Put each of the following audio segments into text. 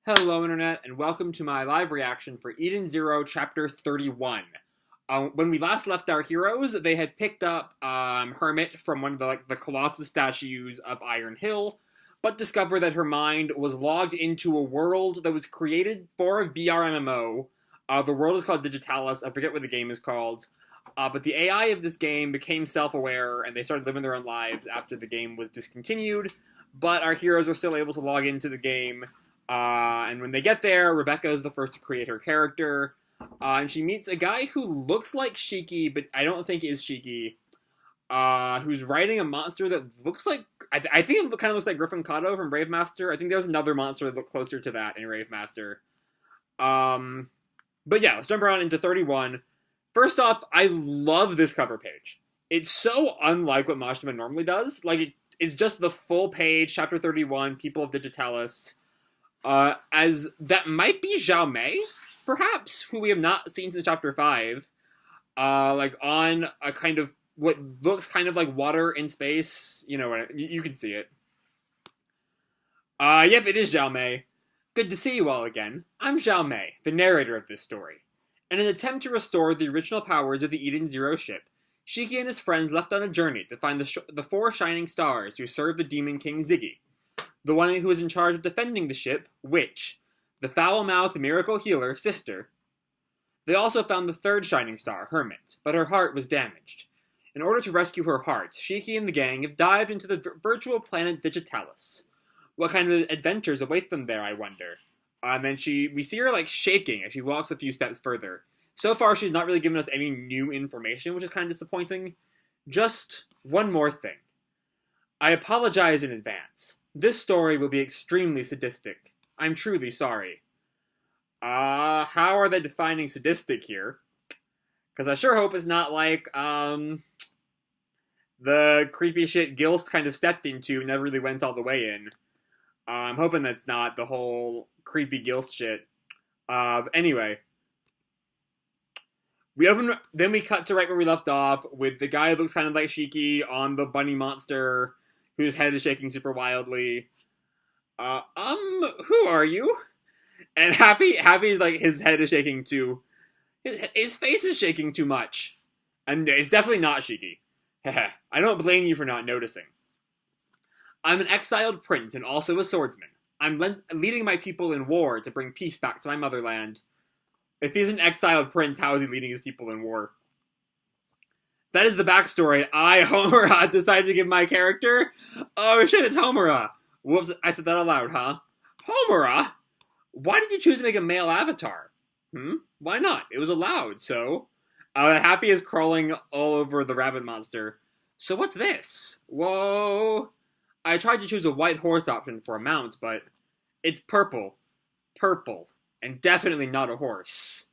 Hello, Internet, and welcome to my live reaction for Eden Zero Chapter 31. When we last left our heroes, they had picked up Hermit from one of the Colossus statues of Iron Hill, but discovered that her mind was logged into a world that was created for a VR MMO. The world is called Digitalis. I forget what the game is called. But the AI of this game became self-aware, and they started living their own lives after the game was discontinued. But our heroes are still able to log into the game. And when they get there, Rebecca is the first to create her character. And she meets a guy who looks like Shiki, but I don't think is Shiki. Who's riding a monster that looks like... I think it kind of looks like Griffin Kato from Brave Master. I think there's another monster that looked closer to that in Brave Master. But yeah, let's jump around into 31. First off, I love this cover page. It's so unlike what Mashima normally does. It's just the full page, chapter 31, People of Digitalis. As that might be Zhao Mei, perhaps, who we have not seen since chapter 5. On a kind of, what looks kind of like water in space. You know, you can see it. Yep, it is Zhao Mei. Good to see you all again. I'm Zhao Mei, the narrator of this story. In an attempt to restore the original powers of the Eden Zero ship, Shiki and his friends left on a journey to find the four shining stars who serve the Demon King Ziggy. The one who was in charge of defending the ship, Witch, the foul-mouthed miracle healer, Sister. They also found the third shining star, Hermit, but her heart was damaged. In order to rescue her heart, Shiki and the gang have dived into the virtual planet Digitalis. What kind of adventures await them there, I wonder? And then we see her, shaking as she walks a few steps further. So far, she's not really given us any new information, which is kind of disappointing. Just one more thing. I apologize in advance. This story will be extremely sadistic. I'm truly sorry. How are they defining sadistic here? Because I sure hope it's not like, the creepy shit Gilst kind of stepped into and never really went all the way in. I'm hoping that's not the whole creepy Gilst shit. Anyway. Then we cut to right where we left off, with the guy who looks kind of like Shiki on the bunny monster, whose head is shaking super wildly. Who are you? And Happy's his head is shaking too. His face is shaking too much. And it's definitely not Shiki. I don't blame you for not noticing. I'm an exiled prince and also a swordsman. I'm leading my people in war to bring peace back to my motherland. If he's an exiled prince, how is he leading his people in war? That is the backstory Homura, decided to give my character. Oh shit, it's Homura. Whoops, I said that aloud, huh? Homura? Why did you choose to make a male avatar? Why not? It was allowed, so... Happy is crawling all over the rabbit monster. So what's this? Whoa. I tried to choose a white horse option for a mount, but... it's purple. Purple. And definitely not a horse.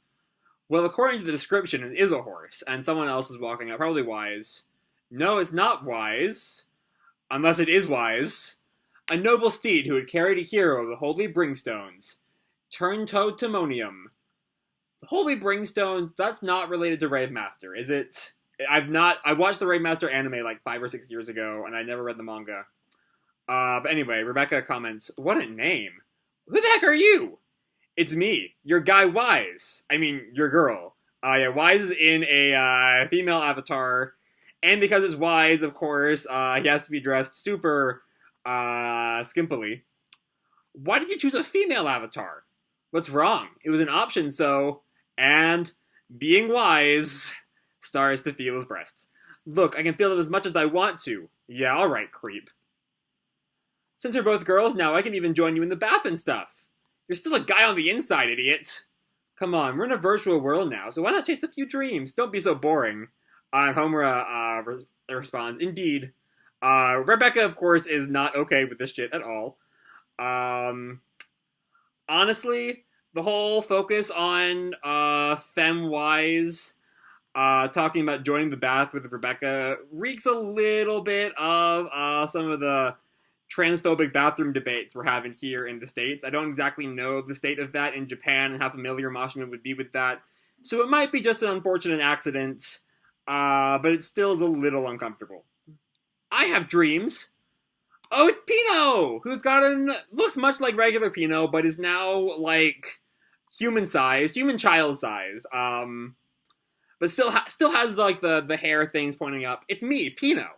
Well, according to the description, it is a horse, and someone else is walking up, probably Weisz. No, it's not Weisz. Unless it is Weisz. A noble steed who had carried a hero of the Holy Bringstones. Turn-toed Timonium. The Holy Bringstones, that's not related to Rave Master, is it? I watched the Rave Master anime 5 or 6 years ago, and I never read the manga. But anyway, Rebecca comments, what a name. Who the heck are you? It's me, your guy Weisz. I mean, your girl. Yeah, Weisz is in a female avatar, and because it's Weisz, of course, he has to be dressed super skimpily. Why did you choose a female avatar? What's wrong? It was an option, so... And, being Weisz, starts to feel his breasts. Look, I can feel them as much as I want to. Yeah, alright, creep. Since we're both girls now, I can even join you in the bath and stuff. You're still a guy on the inside, idiot. Come on, we're in a virtual world now, so why not chase a few dreams? Don't be so boring. Homura responds, indeed. Rebecca, of course, is not okay with this shit at all. Honestly, the whole focus on Femme-wise talking about joining the bath with Rebecca reeks a little bit of some of the transphobic bathroom debates we're having here in the States. I don't exactly know the state of that in Japan and how familiar Mashima would be with that. So it might be just an unfortunate accident, but it still is a little uncomfortable. I have dreams. Oh, it's Pino, who's gotten looks much like regular Pino, but is now like human sized, human child sized. But still has like the hair things pointing up. It's me, Pino.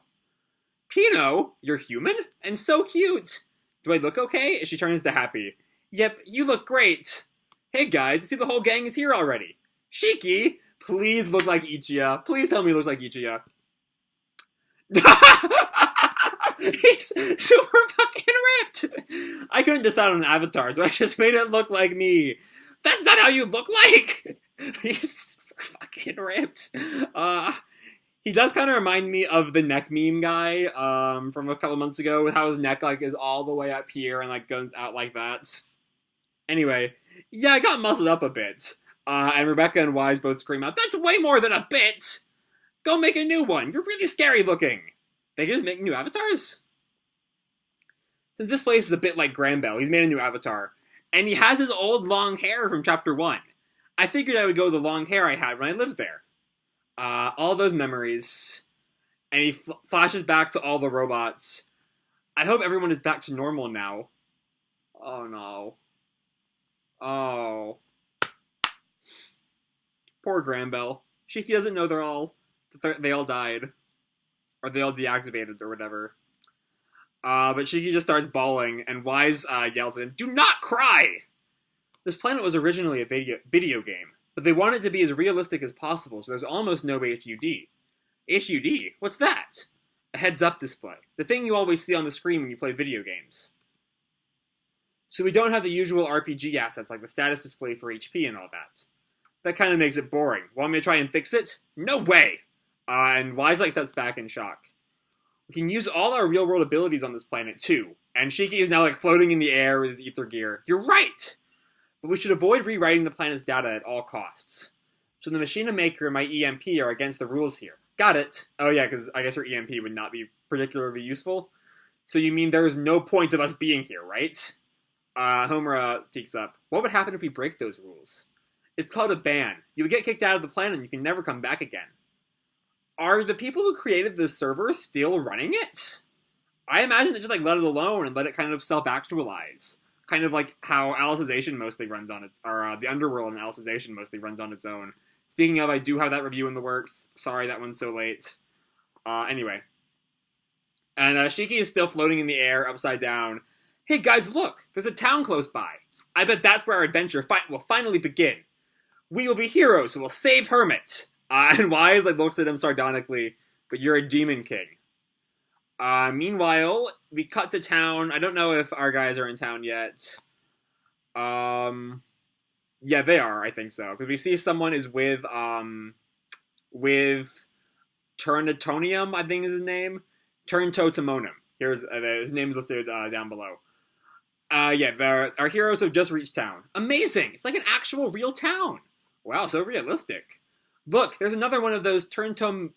Pino, you're human and so cute. Do I look okay? She turns to Happy. Yep, you look great. Hey guys, you see the whole gang is here already. Shiki, please look like Ichiya. Please tell me he looks like Ichiya. He's super fucking ripped. I couldn't decide on an avatar, so I just made it look like me. That's not how you look like. He's super fucking ripped. He does kind of remind me of the neck meme guy from a couple months ago, with how his neck like is all the way up here and like goes out like that. Anyway, yeah, I got muscled up a bit. And Rebecca and Weisz both scream out, "That's way more than a bit! Go make a new one! You're really scary looking!" They can just make new avatars? Since this place is a bit like Granbell, he's made a new avatar. And he has his old long hair from Chapter 1. I figured I would go with the long hair I had when I lived there. All those memories. And he flashes back to all the robots. I hope everyone is back to normal now. Oh no. Oh. Poor Granbell. Shiki doesn't know they all died. Or they all deactivated or whatever. But Shiki just starts bawling, and Weisz yells at him, "Do not cry!" This planet was originally a video game, but they wanted it to be as realistic as possible, so there's almost no HUD. HUD? What's that? A heads-up display. The thing you always see on the screen when you play video games. So we don't have the usual RPG assets like the status display for HP and all that. That kind of makes it boring. Want me to try and fix it? No way! And Weisz like steps back in shock. We can use all our real-world abilities on this planet, too. And Shiki is now, like, floating in the air with his ether gear. You're right! But we should avoid rewriting the planet's data at all costs. So the Machina Maker and my EMP are against the rules here. Got it. Oh yeah, because I guess her EMP would not be particularly useful. So you mean there's no point of us being here, right? Homura speaks up. What would happen if we break those rules? It's called a ban. You would get kicked out of the planet and you can never come back again. Are the people who created this server still running it? I imagine they just like let it alone and let it kind of self-actualize. Kind of like how Alicization mostly runs on its, or the Underworld and Alicization mostly runs on its own. Speaking of, I do have that review in the works. Sorry that one's so late. Anyway. And Shiki is still floating in the air, upside down. Hey guys, look! There's a town close by. I bet that's where our adventure will finally begin. We will be heroes who will save Hermit. And Weisz like looks at him sardonically, but you're a demon king. Meanwhile, we cut to town. I don't know if our guys are in town yet. Yeah, they are, I think so. Because we see someone is with Turnitonium, I think is his name. Turntotimonum. Here's, his name is listed down below. Yeah, our heroes have just reached town. Amazing! It's like an actual real town. Wow, so realistic. Look, there's another one of those Turntotimonums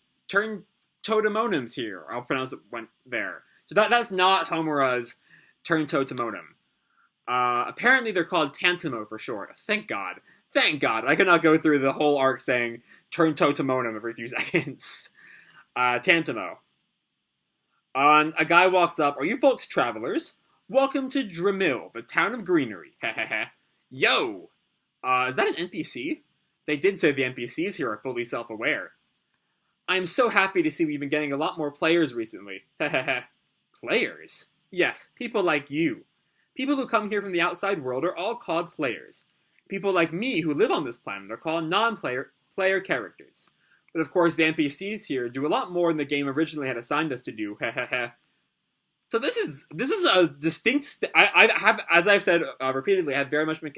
here. I'll pronounce it there. So that's not Homura's Turntotimonum. Apparently they're called Tantamo for short. Thank God. Thank God. I could not go through the whole arc saying Turntotimonum every few seconds. Tantamo. A guy walks up. Are you folks travelers? Welcome to Dramil, the town of greenery. Hehehe. Yo! Is that an NPC? They did say the NPCs here are fully self-aware. I'm so happy to see we've been getting a lot more players recently. Hehehe. Players? Yes, people like you. People who come here from the outside world are all called players. People like me who live on this planet are called non-player characters. But of course the NPCs here do a lot more than the game originally had assigned us to do. Hehehe. So this is a distinct... I have, as I've said repeatedly, I have very much been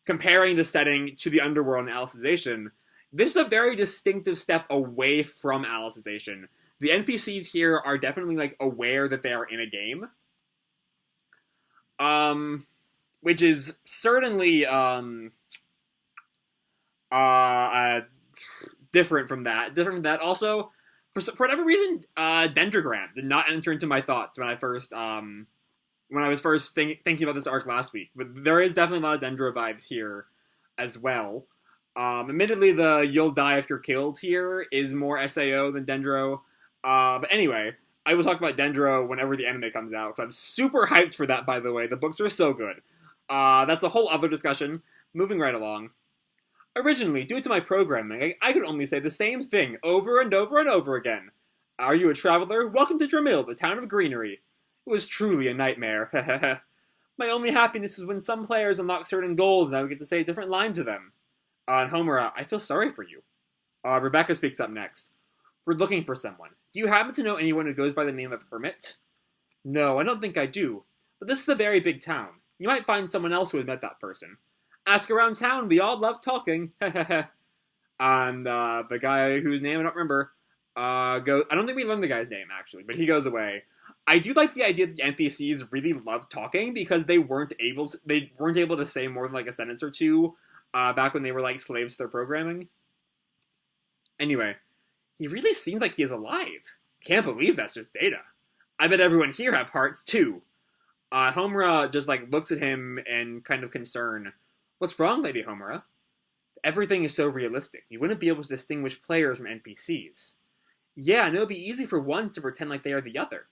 comparing the setting to the Underworld and Alicization. This is a very distinctive step away from Alicization. The NPCs here are definitely like aware that they are in a game. Which is certainly different from that. Different from that. Also, for whatever reason, Dendrogram did not enter into my thoughts when I was first thinking about this arc last week. But there is definitely a lot of Dendro vibes here as well. Admittedly, the "you'll die if you're killed" here is more SAO than Dendro. But anyway, I will talk about Dendro whenever the anime comes out, because I'm super hyped for that, by the way. The books are so good. That's a whole other discussion. Moving right along. Originally, due to my programming, I could only say the same thing over and over and over again. Are you a traveler? Welcome to Dramil, the town of greenery. It was truly a nightmare. My only happiness was when some players unlock certain goals and I would get to say a different line to them. And Homura, I feel sorry for you. Rebecca speaks up next. We're looking for someone. Do you happen to know anyone who goes by the name of Hermit? No, I don't think I do. But this is a very big town. You might find someone else who has met that person. Ask around town, we all love talking. And the guy whose name I don't remember, goes... I don't think we learned the guy's name, actually, but he goes away. I do like the idea that the NPCs really love talking, because they weren't able to say more than, like, a sentence or two, back when they were, like, slaves to their programming. Anyway, he really seems like he is alive. Can't believe that's just data. I bet everyone here have hearts, too. Homura just, like, looks at him in kind of concern. What's wrong, Lady Homura? Everything is so realistic. You wouldn't be able to distinguish players from NPCs. Yeah, and it would be easy for one to pretend like they are the other.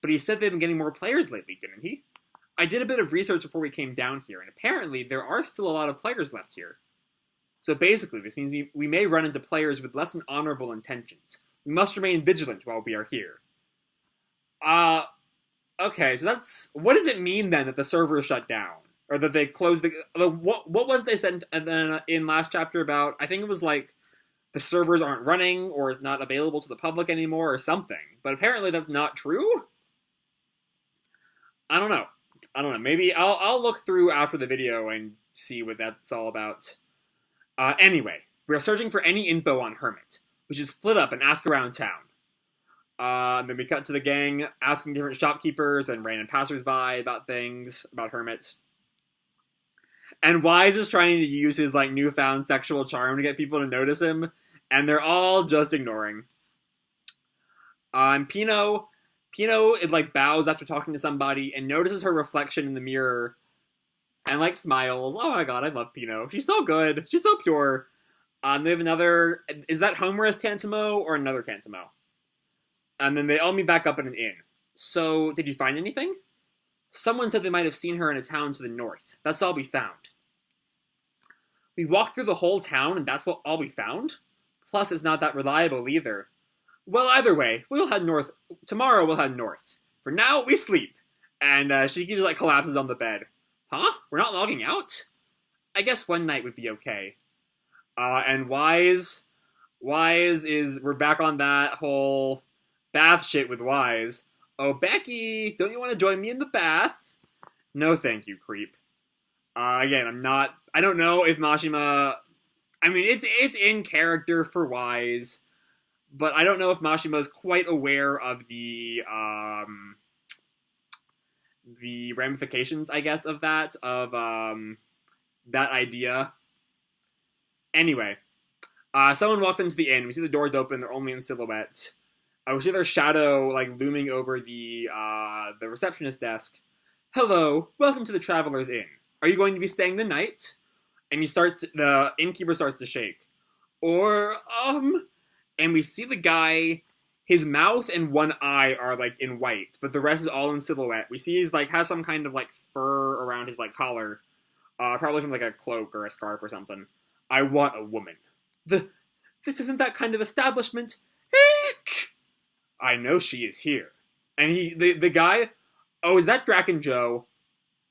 But he said they've been getting more players lately, didn't he? I did a bit of research before we came down here, and apparently there are still a lot of players left here. So basically, this means we may run into players with less than honorable intentions. We must remain vigilant while we are here. Okay, so that's... What does it mean, then, that the server shut down? Or that they closed the what was they said in last chapter about? I think it was like the servers aren't running or it's not available to the public anymore or something. But apparently that's not true. I don't know. Maybe I'll look through after the video and see what that's all about. Anyway, we are searching for any info on Hermit. We should split up and ask around town. Then we cut to the gang asking different shopkeepers and random passersby about things about Hermit. And Weisz is trying to use his, like, newfound sexual charm to get people to notice him, and they're all just ignoring. Pino, it, like, bows after talking to somebody and notices her reflection in the mirror and, like, smiles. Oh my god, I love Pino. She's so good. She's so pure. They have another... Is that Homura's Tantamo or another Tantamo? And then they all meet back up in an inn. So, did you find anything? Someone said they might have seen her in a town to the north. That's all we found. We walked through the whole town, and that's all we found? Plus, it's not that reliable either. Well, either way, we'll head north. Tomorrow we'll head north. For now, we sleep. And Shiki just, like, collapses on the bed. Huh? We're not logging out? I guess one night would be okay. And Weisz is... We're back on that whole bath shit with Weisz. Oh, Becky, don't you want to join me in the bath? No, thank you, creep. Again, I don't know if Mashima... I mean, it's in character for Weisz, but I don't know if Mashima's quite aware of the ramifications, I guess, of that idea. Anyway, someone walks into the inn. We see the doors open. They're only in silhouette. We see their shadow, like, looming over the receptionist desk. Hello, welcome to the Traveler's Inn. Are you going to be staying the night? And the innkeeper starts to shake. And we see the guy, his mouth and one eye are, like, in white, but the rest is all in silhouette. We see he's, like, has some kind of, like, fur around his, like, collar. Probably from, like, a cloak or a scarf or something. I want a woman. This isn't that kind of establishment. Eek! I know she is here. And the guy, is that Draken Joe?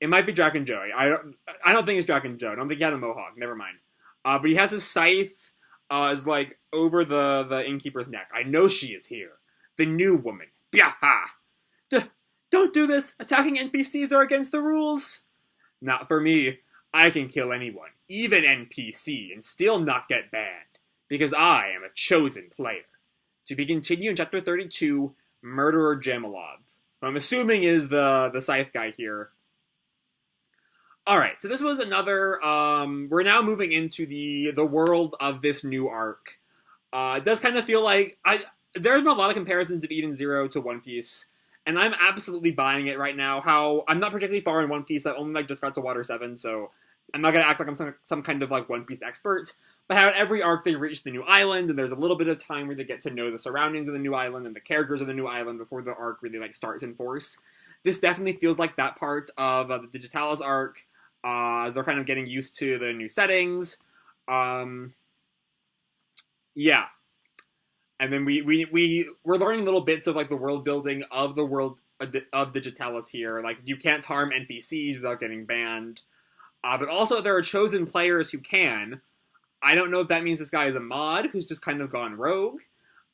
It might be Draken Joe. I don't think it's Draken Joe. I don't think he had a mohawk. Never mind. But he has his scythe, is like over the innkeeper's neck. I know she is here. The new woman. Byaha! Don't do this. Attacking NPCs are against the rules. Not for me. I can kill anyone, even NPC, and still not get banned. Because I am a chosen player. To be continued in Chapter 32, Murderer Jamalov. Who I'm assuming is the scythe guy here. Alright, so this was another, we're now moving into the world of this new arc. It does kind of feel like, there's been a lot of comparisons of Eden Zero to One Piece, and I'm absolutely buying it right now. I'm not particularly far in One Piece, I only, like, just got to Water 7, so I'm not gonna act like I'm some kind of like One Piece expert, but how at every arc they reach the new island, and there's a little bit of time where they get to know the surroundings of the new island and the characters of the new island before the arc really like starts in force. This definitely feels like that part of the Digitalis arc, as they're kind of getting used to the new settings. Yeah, and then we're learning little bits of like the world building of the world of Digitalis here. Like you can't harm NPCs without getting banned, but also there are chosen players who can. I don't know if that means this guy is a mod who's just kind of gone rogue.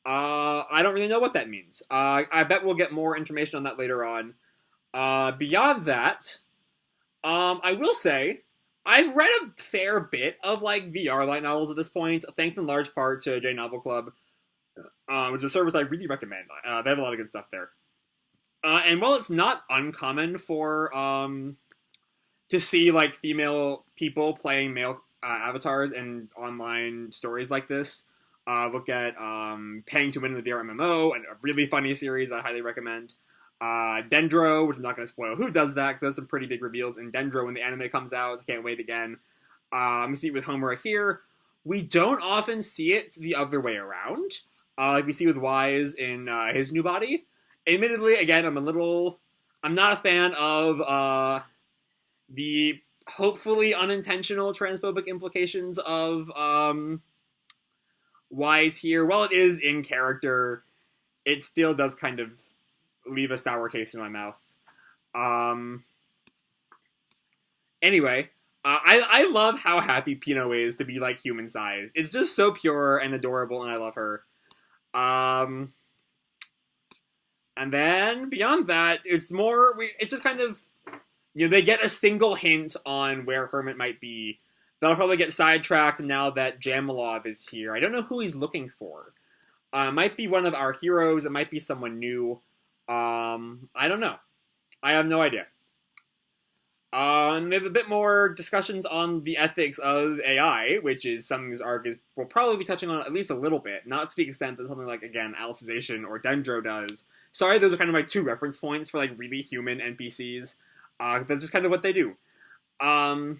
I don't really know what that means. I bet we'll get more information on that later on. Beyond that, I will say, I've read a fair bit of like VR light novels at this point, thanks in large part to J Novel Club, which is a service I really recommend. They have a lot of good stuff there. And while it's not uncommon for to see like female people playing male avatars in online stories like this, look at Paying to Win in the VR MMO, and a really funny series I highly recommend. Dendro, which I'm not going to spoil who does that, because there's some pretty big reveals in Dendro when the anime comes out. I can't wait again. We see it with Homura here. We don't often see it the other way around, like we see with Weisz in his new body. Admittedly, again, I'm not a fan of the hopefully unintentional transphobic implications of Weisz here. While it is in character, it still does kind of leave a sour taste in my mouth. Anyway, I love how happy Pino is to be like human sized. It's just so pure and adorable, and I love her. And then beyond that, it's just kind of, they get a single hint on where Hermit might be. That'll probably get sidetracked now that Jamalov is here. I don't know who he's looking for. It might be one of our heroes. It might be someone new. I don't know. I have no idea. And we have a bit more discussions on the ethics of AI, which is something this arc will probably be touching on at least a little bit. Not to the extent that something like, again, Alicization or Dendro does. Sorry, those are kind of my 2 reference points for, like, really human NPCs. That's just kind of what they do. But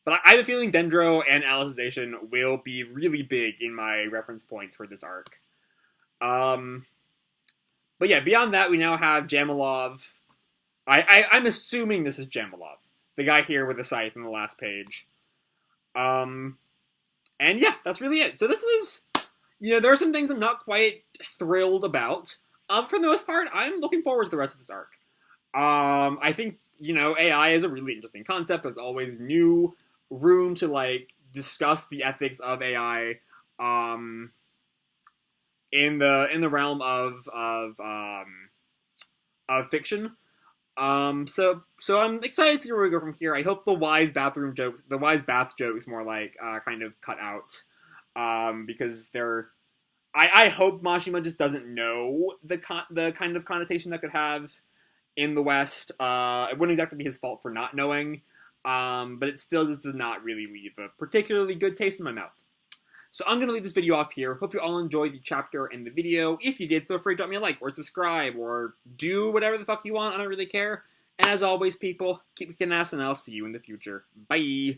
I have a feeling Dendro and Alicization will be really big in my reference points for this arc. But yeah, beyond that, we now have Jamalov. I'm assuming this is Jamalov, the guy here with the scythe in the last page. And yeah, that's really it. So this is, there are some things I'm not quite thrilled about. For the most part, I'm looking forward to the rest of this arc. I think, AI is a really interesting concept. There's always new room to, like, discuss the ethics of AI, in the realm of fiction. So I'm excited to see where we go from here. I hope the Weisz bath jokes more like kind of cut out, because I hope Mashima just doesn't know the kind of connotation that could have in the West. It wouldn't exactly be his fault for not knowing, but it still just does not really leave a particularly good taste in my mouth. So I'm going to leave this video off here. Hope you all enjoyed the chapter and the video. If you did, feel free to drop me a like or subscribe or do whatever the fuck you want. I don't really care. And as always, people, keep kicking ass, and I'll see you in the future. Bye!